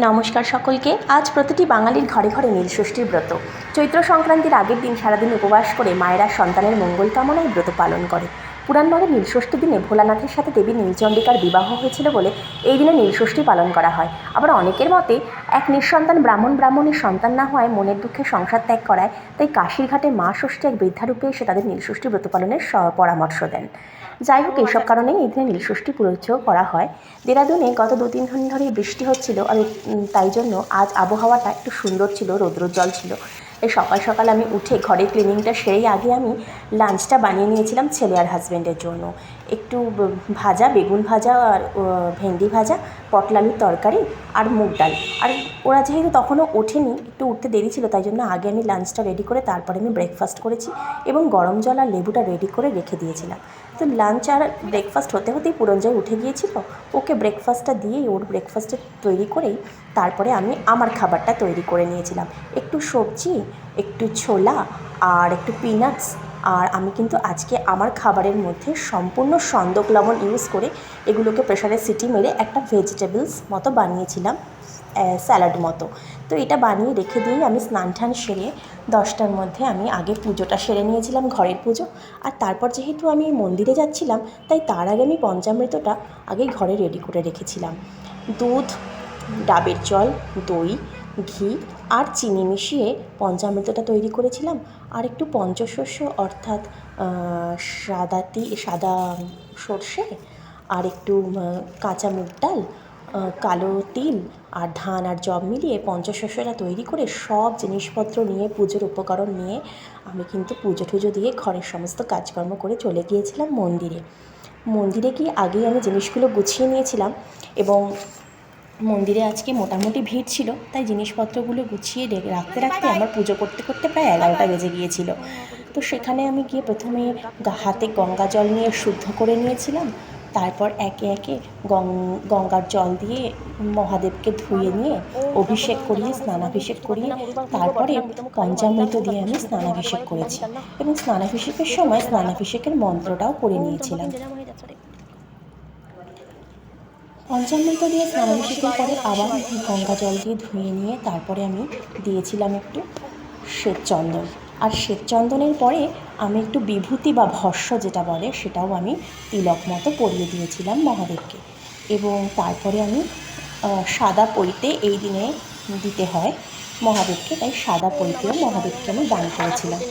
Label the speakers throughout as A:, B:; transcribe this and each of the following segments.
A: নমস্কার সকলকে। আজ প্রতিটি বাঙালির ঘরে ঘরে নীলষষ্ঠীর ব্রত। চৈত্র সংক্রান্তির আগের দিন সারাদিন উপবাস করে মায়েরা সন্তানের মঙ্গল কামনায় ব্রত পালন করে। পুরাণমতে নীলষষ্ঠী দিনে ভোলানাথের সাথে দেবী নীলচণ্ডিকার বিবাহ হয়েছিল বলে এই দিনে নীলষষ্ঠী পালন করা হয়। আবার অনেকের মতে এক নিঃসন্তান ব্রাহ্মণের সন্তান না হওয়ায় মনের দুঃখে সংসার ত্যাগ করায়, তাই কাশীর ঘাটে মা ষষ্ঠী এক বৃদ্ধারূপে এসে তাদের নীলষষ্ঠী ব্রত পালনের পরামর্শ দেন। যাই হোক, এইসব কারণেই এই দিনে নীলষষ্ঠী পুজো করা হয়। দেরাদুনে গত 2-3 দিন ধরেই বৃষ্টি হচ্ছিল, আর তাই জন্য আজ আবহাওয়াটা একটু সুন্দর ছিল, রৌদ্রোজ্জ্বল ছিল। এই সকাল সকাল আমি উঠে ঘরের ক্লিনিংটা সেরেই আগে আমি লাঞ্চটা বানিয়ে নিয়েছিলাম ছেলে আর হাজব্যান্ডের জন্য। একটু ভাজা, বেগুন ভাজা আর ভেন্ডি ভাজা, পটল আলুর তরকারি আর মুগ ডাল। আর ওরা যেহেতু তখনও ওঠেনি, একটু উঠতে দেরি ছিল, তাই জন্য আগে আমি লাঞ্চটা রেডি করে তারপরে আমি ব্রেকফাস্ট করেছি এবং গরম জল আর লেবুটা রেডি করে রেখে দিয়েছিলাম। তো লাঞ্চ আর ব্রেকফাস্ট হতে হতেই পুরঞ্জয় উঠে গিয়েছিল। ওকে ব্রেকফাস্টটা দিয়েই, ওর ব্রেকফাস্টটা তৈরি করেই তারপরে আমি আমার খাবারটা তৈরি করে নিয়েছিলাম। একটু সবজি, একটু ছোলা আর একটু পিনাটস। আর আমি কিন্তু আজকে আমার খাবারের মধ্যে সম্পূর্ণ সন্দক লবণ ইউজ করে এগুলোকে প্রেশারে সিটি মেরে একটা ভেজিটেবলস মতো বানিয়েছিলাম, স্যালাড মতো। তো এটা বানিয়ে রেখে দিয়েই আমি স্নান টান সেরে 10টার মধ্যে আমি আগে পুজোটা সেরে নিয়েছিলাম, ঘরের পুজো। আর তারপর যেহেতু আমি মন্দিরে যাচ্ছিলাম, তাই তার আগে আমি পঞ্চামৃতটা আগেই ঘরে রেডি করে রেখেছিলাম। দুধ, ডাবের জল, দই, ঘি আর চিনি মিশিয়ে পঞ্চামৃতটা তৈরি করেছিলাম। আর একটু পঞ্চশস্য অর্থাৎ সাদা সর্ষে আর একটু কাঁচা মুগ ডাল, কালো তিল আর ধান আর জব মিলিয়ে পঞ্চশস্যটা তৈরি করে সব জিনিসপত্র নিয়ে, পুজোর উপকরণ নিয়ে আমি কিন্তু পুজো টুজো দিয়ে ঘরের সমস্ত কাজকর্ম করে চলে গিয়েছিলাম মন্দিরে গিয়ে আগেই আমি জিনিসগুলো গুছিয়ে নিয়েছিলাম এবং মন্দিরে আজকে মোটামুটি ভিড় ছিল, তাই জিনিসপত্রগুলো গুছিয়ে রাখতে রাখতে আমার পুজো করতে করতে প্রায় 11টা বেজে গিয়েছিল। তো সেখানে আমি গিয়ে প্রথমে হাতে গঙ্গা জল নিয়ে শুদ্ধ করে নিয়েছিলাম। তারপর একে একে গঙ্গার জল দিয়ে মহাদেবকে ধুয়ে নিয়ে অভিষেক করিয়ে, স্নানাভিষেক করিয়ে তারপরে পঞ্চামৃত দিয়ে আমি স্নানাভিষেক করেছি এবং স্নানাভিষেকের সময় স্নানাভিষেকের মন্ত্রটাও পড়ে নিয়েছিলাম। পঞ্চামৃত দিয়ে স্নানাভিষেকের পরে আবার গঙ্গা জল দিয়ে ধুয়ে নিয়ে তারপরে আমি দিয়েছিলাম একটু শ্বেতচন্দন। আর শ্বেতচন্দনের পরে আমি একটু বিভূতি বা ভস্য যেটা বলে, সেটাও আমি তিলক মতো পরিয়ে দিয়েছিলাম মহাদেবকে। এবং তারপরে আমি সাদা পৈতে এই দিনে দিতে হয় মহাদেবকে, তাই সাদা পৈতেও মহাদেবকে আমি দান করেছিলাম।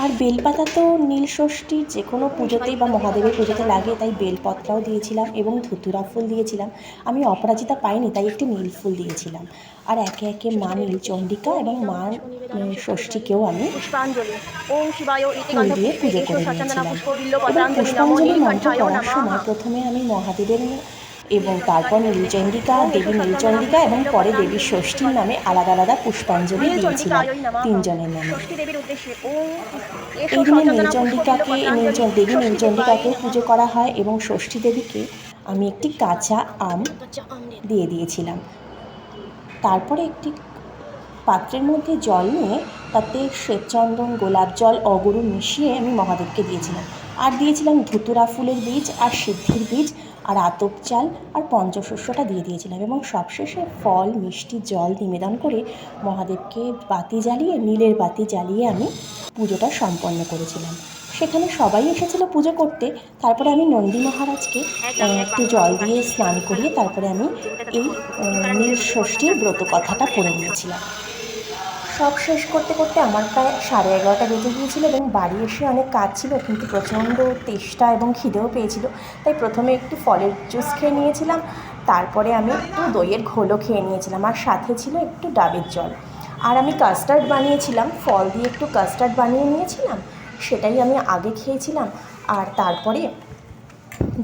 A: আর বেলপাতা তো নীলষষ্ঠীর যে কোনো পুজোতেই বা মহাদেবের পুজোতে লাগে, তাই বেলপত্রাও দিয়েছিলাম এবং ধুতুরা ফুল দিয়েছিলাম। আমি অপরাজিতা পাইনি, তাই একটি নীল ফুল দিয়েছিলাম। আর একে একে মা নীলচণ্ডিকা এবং মা ষষ্ঠীকেও আমি ফুল দিয়ে পুজো করে নিয়েছিলাম। এবং পুষ্পাঞ্জলি মন্ত্র পড়ার সময় প্রথমে আমি মহাদেবের এবং তারপর দেবী নীলচণ্ডিকা এবং পরে দেবী ষষ্ঠীর নামে আলাদা আলাদা পুষ্পাঞ্জলি দিয়েছিলাম, 3 জনের নামে। এই দিনে দেবী নীলচণ্ডিকাকে পুজো করা হয় এবং ষষ্ঠী দেবীকে আমি একটি কাঁচা আম দিয়ে দিয়েছিলাম। তারপরে একটি পাত্রের মধ্যে জল নিয়ে তাতে শ্বেতচন্দন, গোলাপ জল, অগুরু মিশিয়ে আমি মহাদেবকে দিয়েছিলাম। আর দিয়েছিলাম ধুতুরা ফুলের বীজ আর সিদ্ধির বীজ আর আতপ চাল আর পঞ্চশস্যটা দিয়ে দিয়েছিলাম এবং সবশেষে ফল, মিষ্টি, জল নিবেদন করে মহাদেবকে নীলের বাতি জ্বালিয়ে আমি পুজোটা সম্পন্ন করেছিলাম। সেখানে সবাই এসেছিল পুজো করতে। তারপরে আমি নন্দী মহারাজকে একটু জল দিয়ে স্নান করিয়ে তারপরে আমি এই নীলষষ্ঠীর ব্রত কথাটা পড়ে নিয়েছিলাম। সব শেষ করতে করতে আমার প্রায় 11:30 বেজে গিয়েছিল এবং বাড়ি এসে অনেক কাজ ছিল, কিন্তু প্রচণ্ড তেষ্টা এবং খিদেও পেয়েছিল, তাই প্রথমে একটু ফলের জুস খেয়ে নিয়েছিলাম। তারপরে আমি একটু দইয়ের ঘোলও খেয়ে নিয়েছিলাম আর সাথে ছিল একটু ডাবের জল। আর আমি কাস্টার্ড বানিয়েছিলাম, ফল দিয়ে একটু কাস্টার্ড বানিয়ে নিয়েছিলাম, সেটাই আমি আগে খেয়েছিলাম। আর তারপরে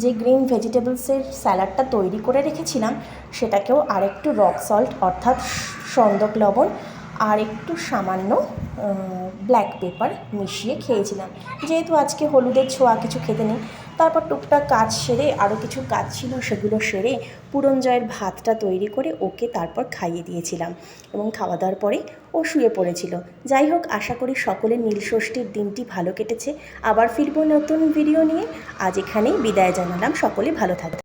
A: যে গ্রিন ভেজিটেবলসের স্যালাডটা তৈরি করে রেখেছিলাম, সেটাকেও আরেকটু রক সল্ট অর্থাৎ সন্দক লবণ আর একটু সামান্য ব্ল্যাক পেপার মিশিয়ে খেয়েছিলাম, যেহেতু আজকে হলুদের ছোঁয়া কিছু খেতে নেই। তারপর টুকটাক কাজ সেরে, আরও কিছু কাজ ছিল সেগুলো সেরে পুরঞ্জয়ের ভাতটা তৈরি করে ওকে তারপর খাইয়ে দিয়েছিলাম এবং খাওয়া দাওয়ার পরে ও শুয়ে পড়েছিল। যাই হোক, আশা করি সকলের নীলষষ্ঠীর দিনটি ভালো কেটেছে। আবার ফিরবো নতুন ভিডিও নিয়ে। আজ এখানেই বিদায় জানালাম। সকলে ভালো থাকবেন।